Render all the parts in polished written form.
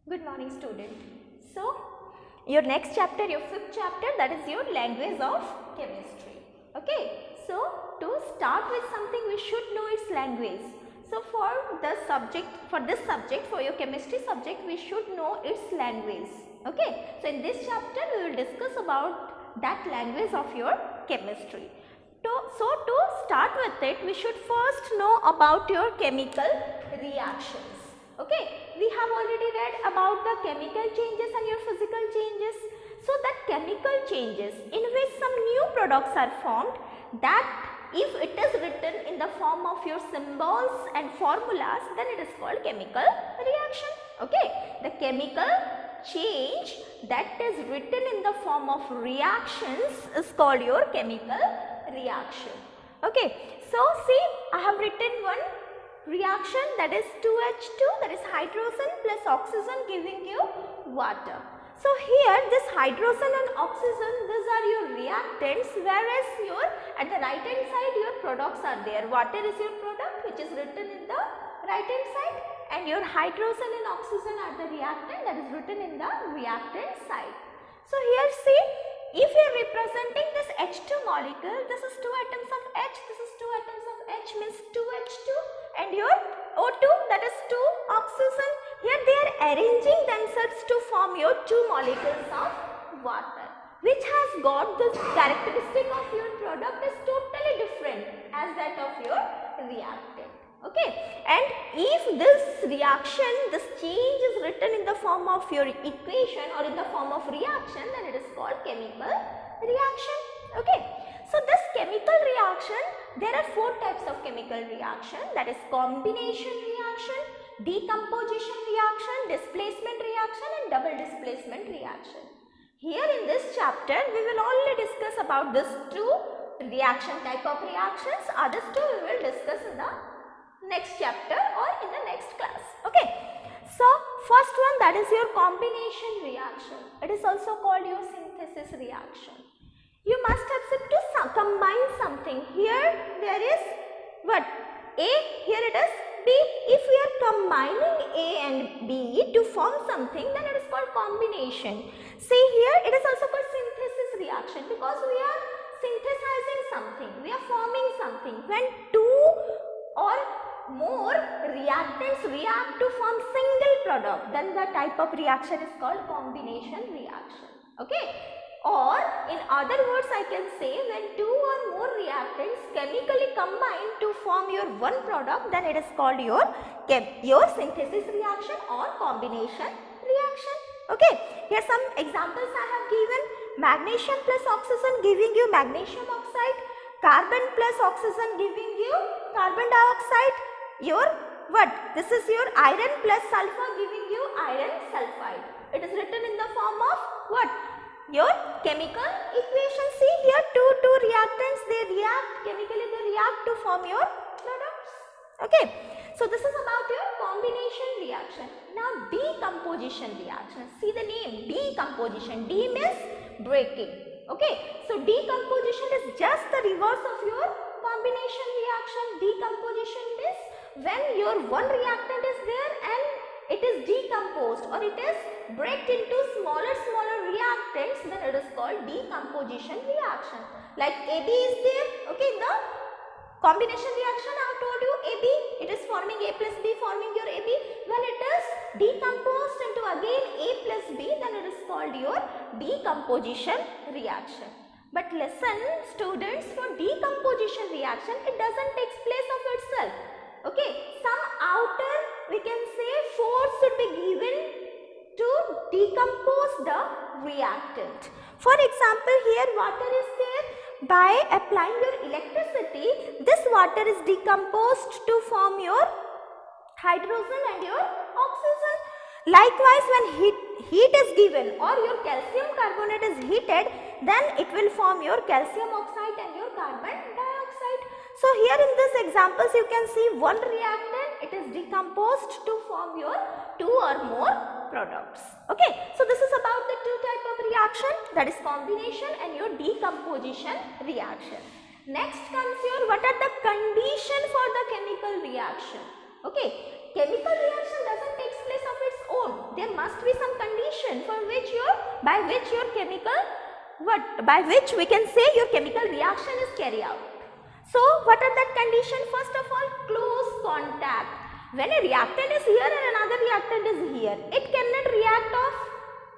Good morning, student. So, your next chapter, your fifth chapter, that is your language of chemistry. Okay. So, to start with something, we should know its language. So, for this subject, for your chemistry subject, we should know its language. Okay. So, in this chapter, we will discuss about that language of your chemistry. So, to start with it, we should first know about your chemical reactions. Okay, we have already read about the chemical changes and your physical changes. So, that chemical changes in which some new products are formed, that if it is written in the form of your symbols and formulas, then it is called chemical reaction. Okay, the chemical change that is written in the form of reactions is called your chemical reaction. Okay, so see, I have written one reaction, that is 2H2, that is hydrogen plus oxygen giving you water. So here this hydrogen and oxygen, these are your reactants, whereas at the right hand side your products are there. Water is your product which is written in the right hand side, and your hydrogen and oxygen are the reactant that is written in the reactant side. So here see, if you are representing this H2 molecule, this is 2 atoms of H, this is 2 atoms of H, means 2H2, and your O2, that is 2 oxygen. Here they are arranging themselves to form your 2 molecules of water, which has got the characteristic of your product is totally different as that of your reactant. Okay, and if this reaction, this change is written in the form of your equation or in the form of reaction, then it is called chemical reaction. Okay, so this chemical reaction, there are 4 types of chemical reaction, that is combination reaction, decomposition reaction, displacement reaction and double displacement reaction. Here in this chapter, we will only discuss about this 2 reaction type of reactions, others 2 we will discuss in the next chapter or in the next class. Okay, so first one, that is your combination reaction. It is also called your synthesis reaction. You must accept to combine something. Here there is what? A, here it is B. If we are combining A and B to form something, then it is called combination. See here, it is also called synthesis reaction because we are synthesizing something, we are forming something. When 2 or more reactants react to form single product, then the type of reaction is called combination reaction. Okay, or in other words I can say, when 2 or more reactants chemically combine to form your one product, then it is called your synthesis reaction or combination reaction. Okay, here some examples I have given. Magnesium plus oxygen giving you magnesium oxide, carbon plus oxygen giving you carbon dioxide. Your what? This is your iron plus sulfur giving you iron sulfide. It is written in the form of what? Your chemical equation. See here, two reactants, they react chemically, they react to form your products. Okay, so this is about your combination reaction. Now decomposition reaction. See the name, decomposition. D means breaking. Okay, so decomposition is just the reverse of your combination reaction. Decomposition means when your one reactant is there and it is decomposed or it is break into smaller reactants, then it is called decomposition reaction. Like AB is there, okay, the combination reaction I have told you, AB, it is forming A plus B, forming your AB. When it is decomposed into again A plus B, then it is called your decomposition reaction. But listen students, for decomposition reaction, it doesn't take place of itself. Okay, some outer, we can say, force should be given to decompose the reactant. For example, here water is there. By applying your electricity, this water is decomposed to form your hydrogen and your oxygen. Likewise, when heat is given or your calcium carbonate is heated, then it will form your calcium oxide and your carbon dioxide. So here in this examples you can see one reactant, it is decomposed to form your 2 or more products. Okay, so this is about the 2 type of reaction, that is combination and your decomposition reaction. Next comes your, what are the condition for the chemical reaction? Okay, chemical reaction doesn't take place of its own. There must be some condition for which by which your chemical, by which we can say your chemical reaction is carried out. So what are that condition? First of all, close contact. When a reactant is here and another reactant is here, it cannot react of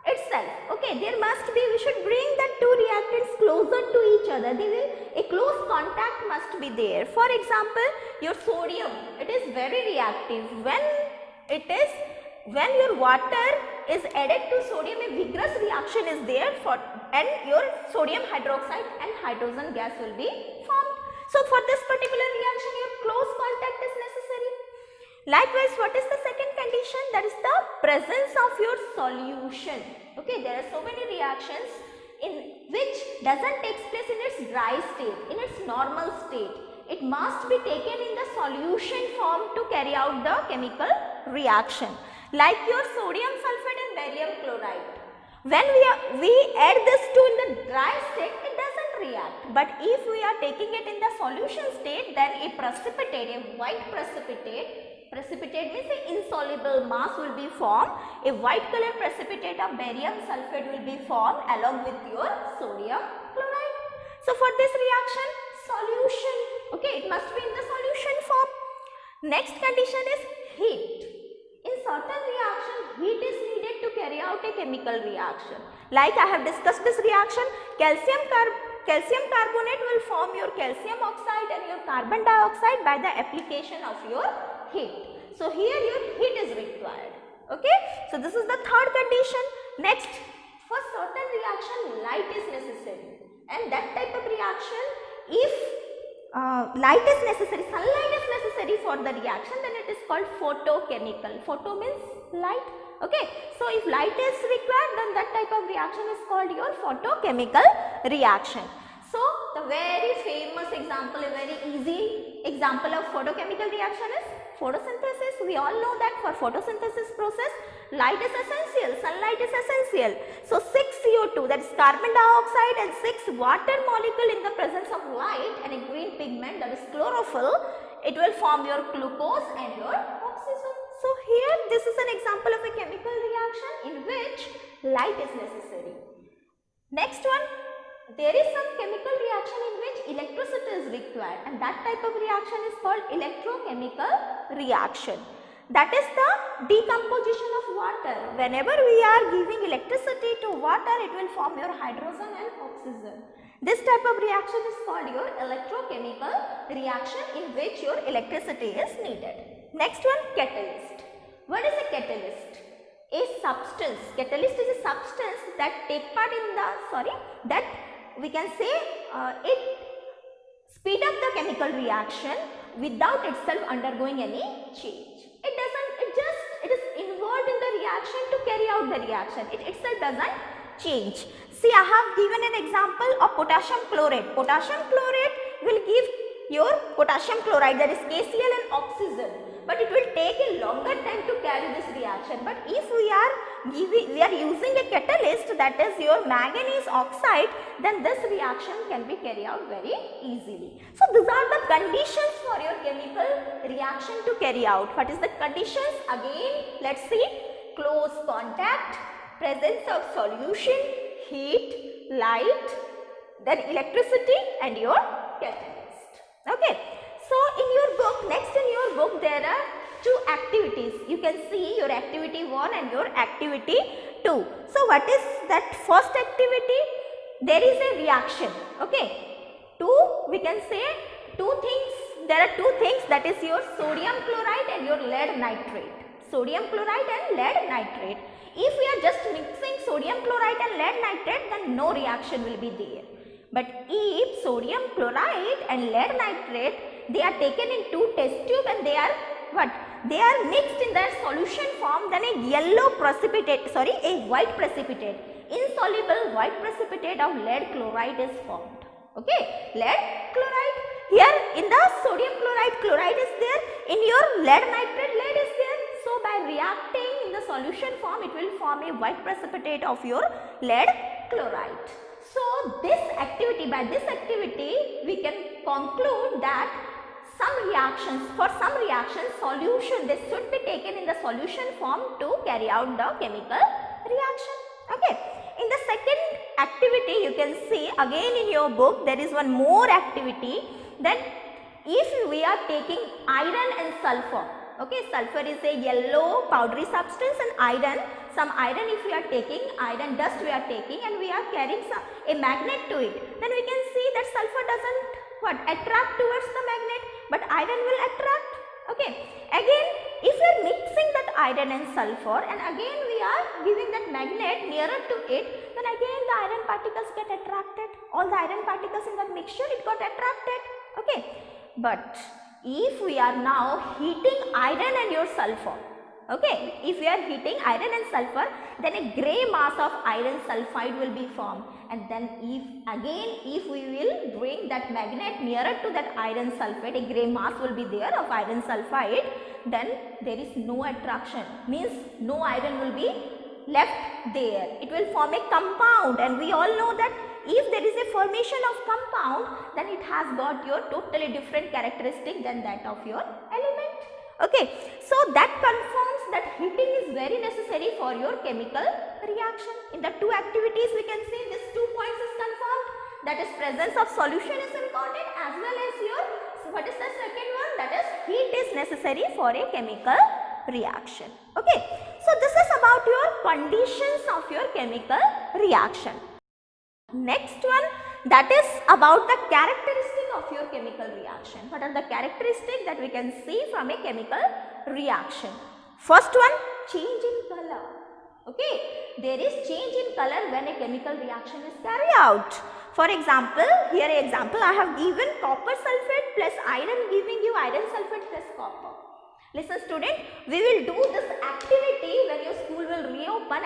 itself. Okay, there must be, we should bring the two reactants closer to each other. A close contact must be there. For example, your sodium, it is very reactive. When your water is added to sodium, a vigorous reaction is there and your sodium hydroxide and hydrogen gas will be formed. So for this particular reaction, your close contact is necessary. Likewise, what is the second condition? That is the presence of your solution. Okay, there are so many reactions in which doesn't take place in its dry state, in its normal state. It must be taken in the solution form to carry out the chemical reaction. Like your sodium sulfate and barium chloride. When we add this two in the dry state, it doesn't react. But if we are taking it in the solution state, then a precipitate, a white precipitate means an insoluble mass will be formed. A white color precipitate of barium sulfate will be formed along with your sodium chloride. So for this reaction, solution, okay, it must be in the solution form. Next condition is heat. In certain reaction, heat is needed to carry out a chemical reaction. Like I have discussed this reaction, calcium carbonate will form your calcium oxide and your carbon dioxide by the application of your heat. So here your heat is required. Okay. So this is the third condition. Next, for certain reaction, light is necessary. And that type of reaction, if light is necessary, sunlight is necessary for the reaction, then it is called photochemical. Photo means light. Okay. So if light is required, then that type of reaction is called your photochemical reaction. So the very famous example, a very easy example of photochemical reaction is photosynthesis. We all know that for photosynthesis process, light is essential, sunlight is essential. So 6 CO2, that is carbon dioxide, and 6 water molecule in the presence of light and a green pigment, that is chlorophyll, it will form your glucose and your oxygen. So here this is an example of a chemical reaction in which light is necessary. Next one, there is some chemical reaction in which electricity is required, and that type of reaction is called electrochemical reaction. That is the decomposition of water. Whenever we are giving electricity to water, it will form your hydrogen and oxygen. This type of reaction is called your electrochemical reaction in which your electricity is needed. Next one, catalyst. What is a catalyst? A substance. Catalyst is a substance that take part in the, we can say it speed up the chemical reaction without itself undergoing any change. It is involved in the reaction to carry out the reaction. It itself doesn't change. See, I have given an example of potassium chlorate. Potassium chlorate will give your potassium chloride, that is KCl and oxygen, but it will take a longer time to carry this reaction. But if we are using a catalyst, that is your manganese oxide, then this reaction can be carried out very easily. So these are the conditions for your chemical reaction to carry out. What is the conditions? Again, let's see. Close contact, presence of solution, heat, light, then electricity and your catalyst. Okay. So in your book, next in your book, there are two activities. You can see your activity 1 and your activity 2. So what is that first activity? There is a reaction. Okay. We can say two things. There are two things, that is your sodium chloride and your lead nitrate. Sodium chloride and lead nitrate. If we are just mixing sodium chloride and lead nitrate, then no reaction will be there. But if sodium chloride and lead nitrate, they are taken in two test tube and they are what? They are mixed in their solution form, then a white precipitate, insoluble white precipitate of lead chloride is formed. Okay, lead chloride. Here in the sodium chloride is there, in your lead nitrate, lead is there. So by reacting in the solution form, it will form a white precipitate of your lead chloride. So by this activity, we can conclude that some reactions, for some reactions solution, they should be taken in the solution form to carry out the chemical reaction. Okay. In the second activity, you can see again in your book there is one more activity, that if we are taking iron and sulfur, okay, sulfur is a yellow powdery substance, and iron, some iron, if we are taking iron dust we are taking and we are carrying a magnet to it, then we can see that sulfur doesn't attract towards the magnet, but iron will attract. Okay. Again, if we are mixing that iron and sulfur and again we are giving that magnet nearer to it, then again the iron particles get attracted. All the iron particles in that mixture, it got attracted. Okay. But if we are now heating iron and your sulfur, okay, if we are heating iron and sulfur, then a grey mass of iron sulfide will be formed, and then if we will bring that magnet nearer to that iron sulfide, a grey mass will be there of iron sulfide, then there is no attraction, means no iron will be left there. It will form a compound, and we all know that if there is a formation of compound, then it has got your totally different characteristic than that of your element. Okay, so that confirms that heating is very necessary for your chemical reaction. In the two activities we can see these 2 points is confirmed, that is presence of solution is important, as well as your, what is the second one, that is heat is necessary for a chemical reaction. Okay, so this is about your conditions of your chemical reaction. Next one, that is about the characteristic of your chemical reaction. What are the characteristics that we can see from a chemical reaction? First one, change in color. Okay, there is change in color when a chemical reaction is carried out. For example, here an example I have given, copper sulfate plus iron, giving you iron sulfate plus copper. Listen student, we will do this activity when your school will reopen.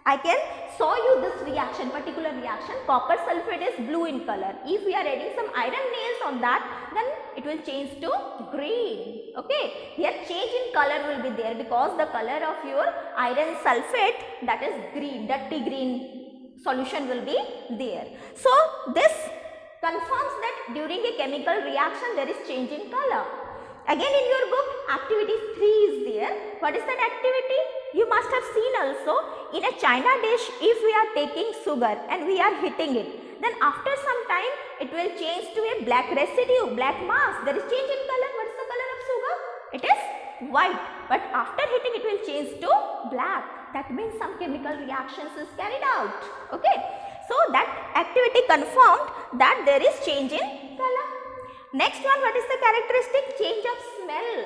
I can show you this reaction, particular reaction. Copper sulfate is blue in color. If we are adding some iron nails on that, then it will change to green. Okay, here change in color will be there because the color of your iron sulfate, that is green, dirty green solution will be there. So this confirms that during a chemical reaction there is change in color. Again in your book, activity 3 is there. What is that activity? You must have seen also, in a china dish, if we are taking sugar and we are hitting it, then after some time it will change to a black residue, black mass. There is change in color. What is the color of sugar? It is white, but after hitting it will change to black. That means some chemical reactions is carried out. Okay, so that activity confirmed that there is change in color. Next one, what is the characteristic? Change of smell.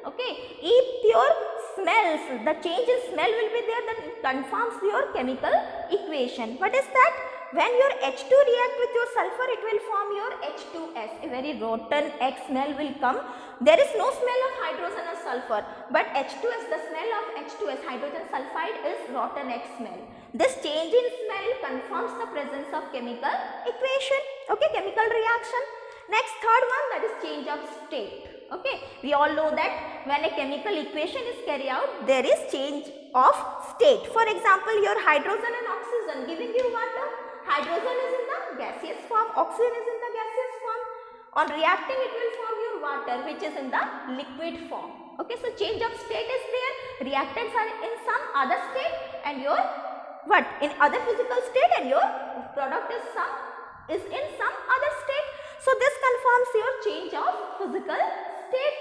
Okay, if your smells, the change in smell will be there, that it confirms your chemical equation. What is that? When your H2 react with your sulfur, it will form your H2S. A very rotten egg smell will come. There is no smell of hydrogen or sulfur, but H2S, the smell of H2S, hydrogen sulfide, is rotten egg smell. This change in smell confirms the presence of chemical equation. Okay, chemical reaction. Next, third one, that is change of state. Okay, we all know that when a chemical equation is carried out, there is change of state. For example, your hydrogen and oxygen giving you water. Hydrogen is in the gaseous form, oxygen is in the gaseous form. On reacting, it will form your water, which is in the liquid form. Okay, so change of state is there. Reactants are in some other state, and your what? In other physical state, and your product is in some other state. So this confirms your change of physical state.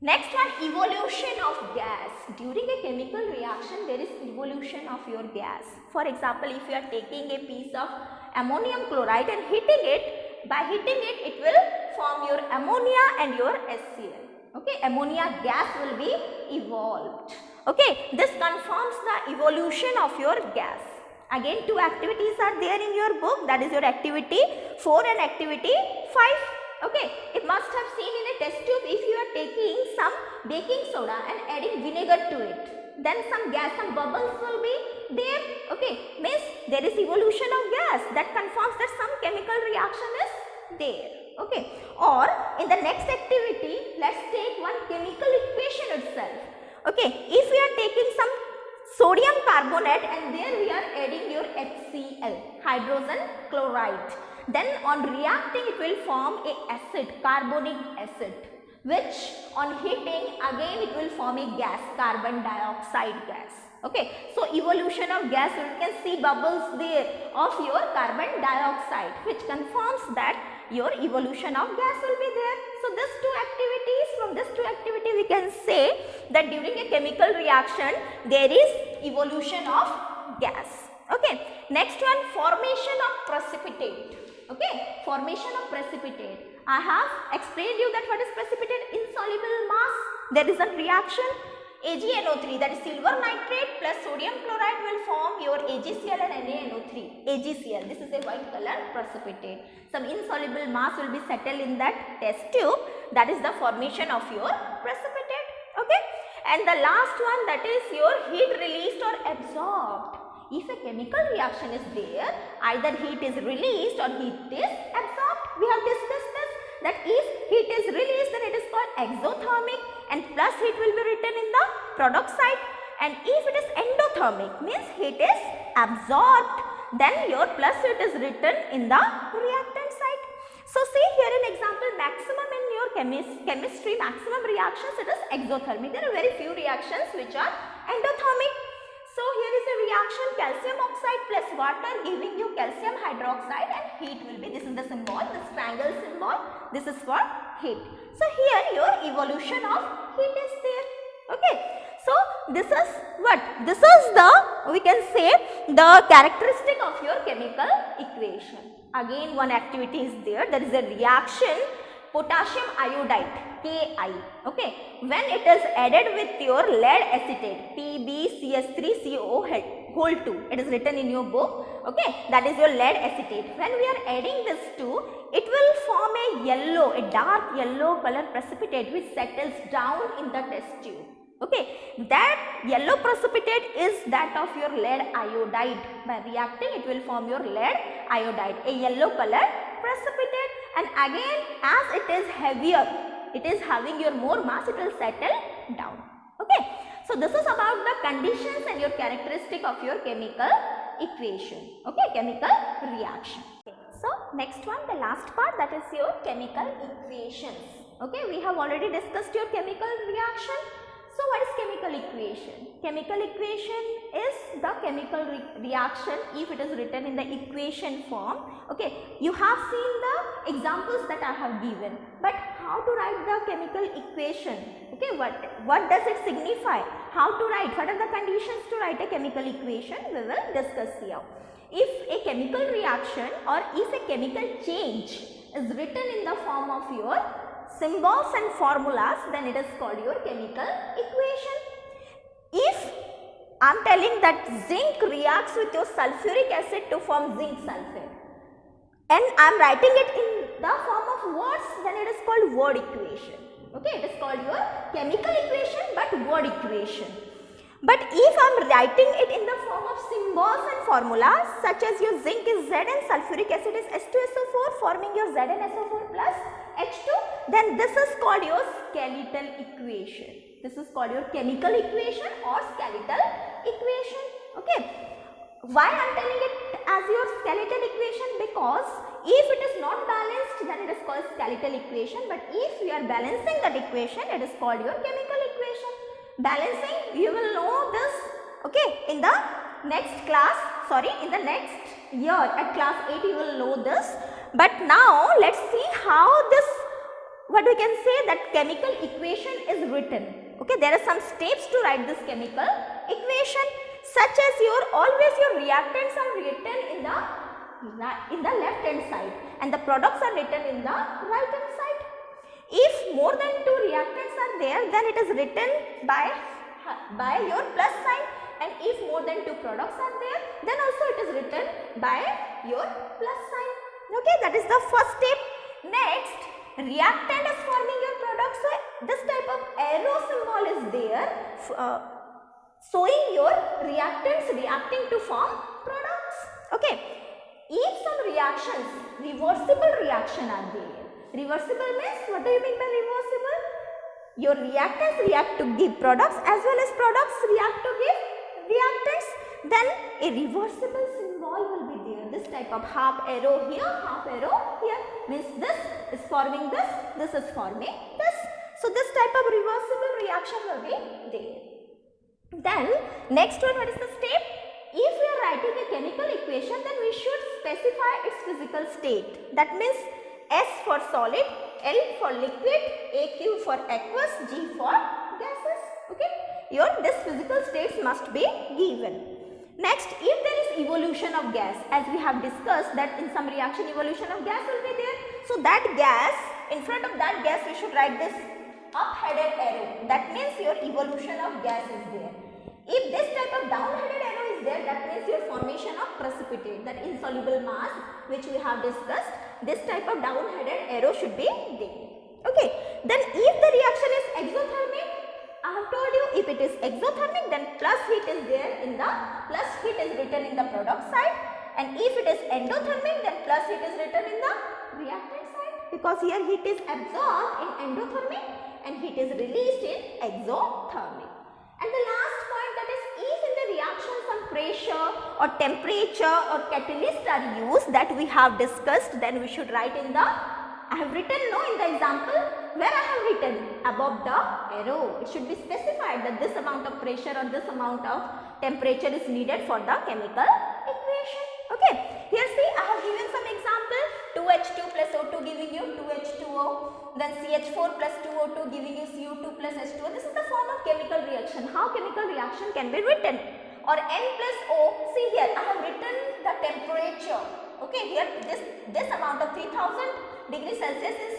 Next one, evolution of gas. During a chemical reaction, there is evolution of your gas. For example, if you are taking a piece of ammonium chloride and hitting it, by hitting it, it will form your ammonia and your HCl. Okay, ammonia gas will be evolved. Okay, this confirms the evolution of your gas. Again, two activities are there in your book, that is your activity 4 and activity 5. Okay, it must have seen in a test tube, if you are taking some baking soda and adding vinegar to it, then some gas, some bubbles will be there. Okay, means there is evolution of gas, that confirms that some chemical reaction is there. Okay, or in the next activity, let's take one chemical equation itself. Okay, if we are taking some sodium carbonate and there we are adding your HCl, hydrogen chloride, Then on reacting it will form a acid, carbonic acid, which on heating again it will form a gas, carbon dioxide gas. Okay, so evolution of gas, you can see bubbles there of your carbon dioxide, which confirms that your evolution of gas will be there. So these two activities, from this two activity we can say that during a chemical reaction there is evolution of gas. Okay, next one, formation of precipitate. Okay, formation of precipitate. I have explained you that what is precipitate, insoluble mass. There is a reaction, AgNO3, that is silver nitrate plus sodium chloride will form your AgCl and NaNO3. AgCl, this is a white color precipitate. Some insoluble mass will be settled in that test tube, that is the formation of your precipitate. Okay, and the last one, that is your heat released or absorbed. If a chemical reaction is there, either heat is released or heat is absorbed. We have discussed this, that if heat is released then it is called exothermic and plus heat will be written in the product side, and if it is endothermic means heat is absorbed, then your plus heat is written in the reactant side. So see here an example, maximum in your chemistry, maximum reactions it is exothermic. There are very few reactions which are endothermic. So here is a reaction, calcium oxide plus water giving you calcium hydroxide, and heat will be, this is the symbol, this triangle symbol, this is for heat. So here your evolution of heat is there. Okay, so this is what? This is the, we can say, the characteristic of your chemical equation. Again one activity is there, there is a reaction, potassium iodide, Ki. Okay, when it is added with your lead acetate, PbCH3CO whole 2, it is written in your book. Okay, that is your lead acetate. When we are adding this to, it will form a yellow, a dark yellow color precipitate which settles down in the test tube. Okay, that yellow precipitate is that of your lead iodide. By reacting it will form your lead iodide, a yellow color precipitate, and again as it is heavier, it is having your more mass, it will settle down. Okay, so this is about the conditions and your characteristic of your chemical equation. Okay, chemical reaction. Okay, so next one, the last part, that is your chemical equations. Okay, we have already discussed your chemical reaction. So what is chemical equation? Chemical equation is the chemical reaction if it is written in the equation form. Okay, you have seen the examples that I have given, but how to write the chemical equation? Okay, what does it signify? How to write? What are the conditions to write a chemical equation? We will discuss here. If a chemical reaction or if a chemical change is written in the form of your symbols and formulas, then it is called your chemical equation. If I am telling that zinc reacts with your sulfuric acid to form zinc sulfate, and I am writing it in the form of words, then it is called word equation. Okay, it is called your chemical equation but word equation. But if I am writing it in the form of symbols and formulas, such as your zinc is Z and sulfuric acid is H2SO4 forming your ZnSO4 plus H2, then this is called your skeletal equation. This is called your chemical equation or skeletal equation. Okay, why I am telling it as your skeletal equation? Because if it is not balanced, then it is called skeletal equation, but if we are balancing that equation, it is called your chemical equation. Balancing, you will know this, okay, in the next class, in the next year at class 8 you will know this. But now let's see how this, what we can say, that chemical equation is written. Okay, there are some steps to write this chemical equation, such as always your reactants are written in the left hand side and the products are written in the right hand side. If more than 2 reactants are there, then it is written by your plus sign, and if more than 2 products are there, then also it is written by your plus sign. Okay, that is the first step. Next, reactant is forming your product. So this type of arrow symbol is there showing your reactants reacting to form products. Okay, if some reactions, reversible reaction are there. Reversible means, what do you mean by reversible? Your reactants react to give products as well as products react to give reactants. Then a reversible symbol will be there. this type of half arrow here, half arrow here, means this is forming this is forming this. So this type of reversible reaction will be there. Then next one, what is the step? If we are writing a chemical equation, then we should specify its physical state. That means S for solid, L for liquid, AQ for aqueous, G for gases. Okay, this physical states must be given. Next, if there is evolution of gas, as we have discussed that in some reaction evolution of gas will be there. So that gas, in front of that gas we should write this up-headed arrow. That means your evolution of gas is there. If this type of down-headed arrow is there, that means your formation of precipitate, that insoluble mass which we have discussed. This type of down-headed arrow should be there. Okay. Then if the reaction is exothermic, I have told you if it is exothermic, then plus heat is there in the, plus heat is written in the product side, and if it is endothermic, then plus heat is written in the reactant side, because here heat is absorbed in endothermic and heat is released in exothermic. And the last point, that is if in the reaction some pressure or temperature or catalyst are used that we have discussed, then we should write in the, I have written in the example where I have written above the arrow. It should be specified that this amount of pressure or this amount of temperature is needed for the chemical equation. Okay. Here see, I have given some example. 2H2 plus O2 giving you 2H2O. Then CH4 plus 2O2 giving you CO2 plus H2O. This is the form of chemical reaction. How chemical reaction can be written? Or N plus O. See here, I have written the temperature. Okay. Here this amount of 3000 degrees Celsius is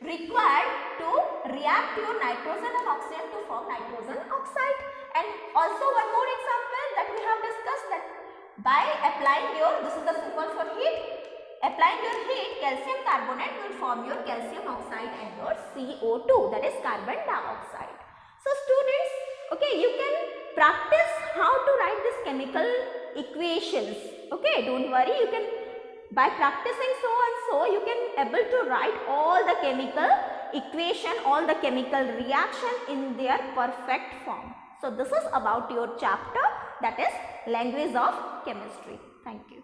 required to react your nitrogen and oxygen to form nitrogen oxide. And also one more example that we have discussed, that by applying your, this is the symbol for heat, applying your heat, calcium carbonate will form your calcium oxide and your CO2, that is carbon dioxide. So students, okay, you can practice how to write this chemical equations. Okay, don't worry, you can, by practicing so and so, you can able to write all the chemical equation, all the chemical reaction in their perfect form. So this is about your chapter, that is language of chemistry. Thank you.